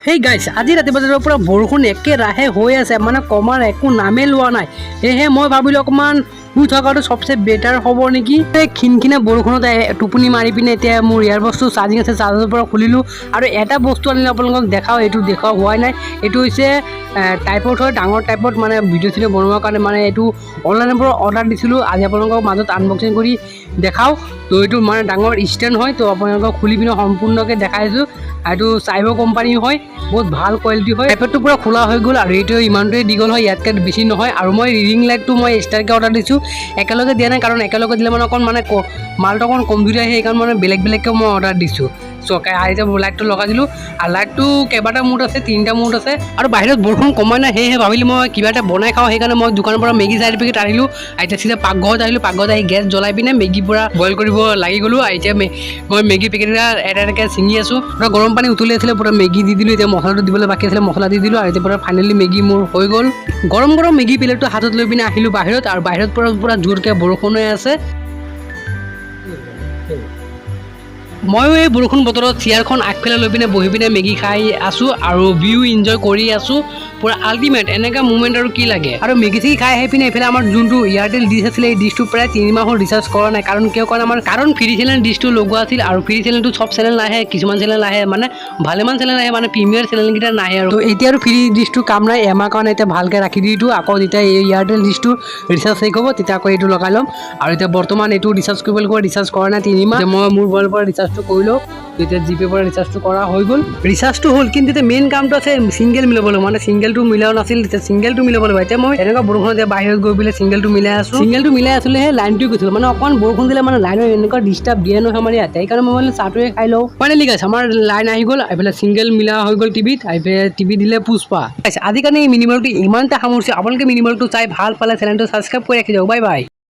সেই গাইছ আজি ৰাতি বজাৰৰ পৰা বৰষুণ একেৰাহে হৈ আছে, মানে কমাৰ একো নামেই লোৱা নাই। সেয়েহে মই ভাবিলোঁ অকণমান শুই থকাটো চবচে বেটাৰ হ'ব নেকি। খিনখিনে বৰষুণত টোপনি মাৰি পিনে এতিয়া মোৰ ইয়াৰবডছটো চাৰ্জিং আছে, চাৰ্জাৰৰ পৰা খুলিলোঁ আৰু এটা বস্তু আনিলে আপোনালোকক দেখাওঁ। এইটো দেখুওৱা হোৱাই নাই। এইটো হৈছে টাইপত হয়, ডাঙৰ টাইপত, মানে ভিডিঅ' চিডিঅ' বনোৱাৰ কাৰণে মানে এইটো অনলাইনৰ পৰা অৰ্ডাৰ দিছিলোঁ। আজি আপোনালোকক মাজত আনবক্সিং কৰি দেখাওঁ। তো এইটো মানে ডাঙৰ ষ্টেণ্ড হয়, তো আপোনালোকক খুলি পিনে সম্পূৰ্ণকৈ দেখাইছোঁ। এইটো চাইব কোম্পানী হয়, বহুত ভাল কোৱালিটি হয়। টাইপতটো পূৰা খোলা হৈ গ'ল আৰু এইটো ইমানটোৱে দীঘল হয়, ইয়াতকৈ বেছি নহয়। আৰু মই ৰিং লাইটটো মই এক্সট্ৰাকৈ অৰ্ডাৰ দিছোঁ, একেলগে দিয়া নাই, কাৰণ একেলগে দিলে মানে অকণ মানে মালটো অকণ কমজুৰি আহে, সেইকাৰণে মানে বেলেগকৈ মই অৰ্ডাৰ দিছোঁ। এতিয়া লাইটটো লগাই দিলোঁ আৰু লাইটটো কেইবাটা মুড আছে, 3টা মুড আছে। আৰু বাহিৰত বৰষুণ কমাই নাই, সেয়েহে ভাবিলোঁ মই কিবা এটা বনাই খাওঁ। সেইকাৰণে মই দোকানৰ পৰা মেগী 4 পেকেট আনিলোঁ। এতিয়া চিধা পাকঘৰত আহিলোঁ, পাকঘৰত আহি গেছ জ্বলাই পিনে মেগী পূৰা বইল কৰিব লাগি গ'লোঁ। এতিয়া মই মেগী পেকেট এটা এটাকৈ ছিঙি আছোঁ। পূৰা গৰম পানী উতলি আছিলে, পূৰা মেগী দি দিলোঁ। এতিয়া মছলাটো দিবলৈ বাকী আছিলে, মছলা দি দিলোঁ আৰু এতিয়া পূৰা ফাইনেলি মেগী মোৰ হৈ গ'ল। গৰম গৰম মেগী প্লেটটো হাতত লৈ পিনে আহিলোঁ বাহিৰত, আৰু বাহিৰত পূৰা জোৰকৈ বৰষুণ হৈ আছে। ময়ো এই বৰষুণ বতৰত চেয়াৰখন আগফালে লৈ পিনে বহি পিনে মেগী খাই আছোঁ আৰু ভিউ এনজয় কৰি আছোঁ। পূৰা আল্টিমেট এনেকুৱা মুভমেণ্ট আৰু কি লাগে। আৰু মেগী চেগী খাই আহি পিনে এইফালে আমাৰ যোনটো এয়াৰটেল ডিছ আছিলে, এই ডিছটো প্ৰায় 3 মাহৰ ৰিচাৰ্জ কৰা নাই। কাৰণ কিয় কৰা আমাৰ কাৰণ ফ্ৰী চেনেল ডিছটো লগোৱা আছিল, আৰু ফ্ৰী চেনেলটো চব চেনেল নাহে, কিছুমান চেনেল আহে, মানে ভালেমান চেনেল আহে, মানে প্ৰিমিয়াৰ চেনেলকেইটা নাহে। আৰু এতিয়া আৰু ফ্ৰী ডিছটো কাম নাই, এমাহ কাৰণে এতিয়া ভালকৈ ৰাখি দিছোঁ। আকৌ যেতিয়া এই এয়াৰটেল ডিছটো ৰিচাৰ্জ শেষ হ'ব, তেতিয়া আকৌ এইটো লগাই ল'ম। আৰু এতিয়া বৰ্তমান এইটো ৰিচাৰ্জ কৰিব লাগিব, ৰিচাৰ্জ কৰা নাই 3 মাহ। মই মোৰ মোবাইলৰ পৰা ৰিচাৰ্জটো কৰি লওঁ। এতিয়া জিপেৰ পৰা ৰিচাৰ্জটো কৰা হৈ গ'ল, ৰিচাৰ্জটো হ'ল। কিন্তু এতিয়া মেইন কামটো আছে ছিংগেল মিলাব লাগিব, মানে ছিংগেলটো মিলাও নাছিল, এতিয়া ছিংগেলটো মিলাব লাগিব। এতিয়া মই এনেকুৱা বৰষুণত এতিয়া বাহিৰত গৈ পেলাই ছিংগেলটো মিলাই আছোঁ। ছিংগেলটো মিলাই আছিলে, সেই লাইনটোৱে গৈছিলোঁ, মানে অকণমান বৰষুণ দিলে মানে লাইনৰ এনেকুৱা ডিষ্টাৰ্ব দিয়ে নহয় আমাৰ ইয়াতে। সেইকাৰণে মই মানে চাহটোৱে খাই লওঁ। ফাইনেলি গাইছ আমাৰ লাইন আহি গ'ল, এইফালে ছিংগেল মিলা হৈ গ'ল টিভিত, এইফালে টিভি দিলে পুষ্পা। আজি কাৰণে এই মিনি ব্লগটো ইমানতে সামৰিছোঁ। আপোনালোকে মিনি ব্লগটো চাই ভাল পালে চেনেলটো ছাবস্ক্ৰাইব কৰি ৰাখি দিয়ক। Bye bye.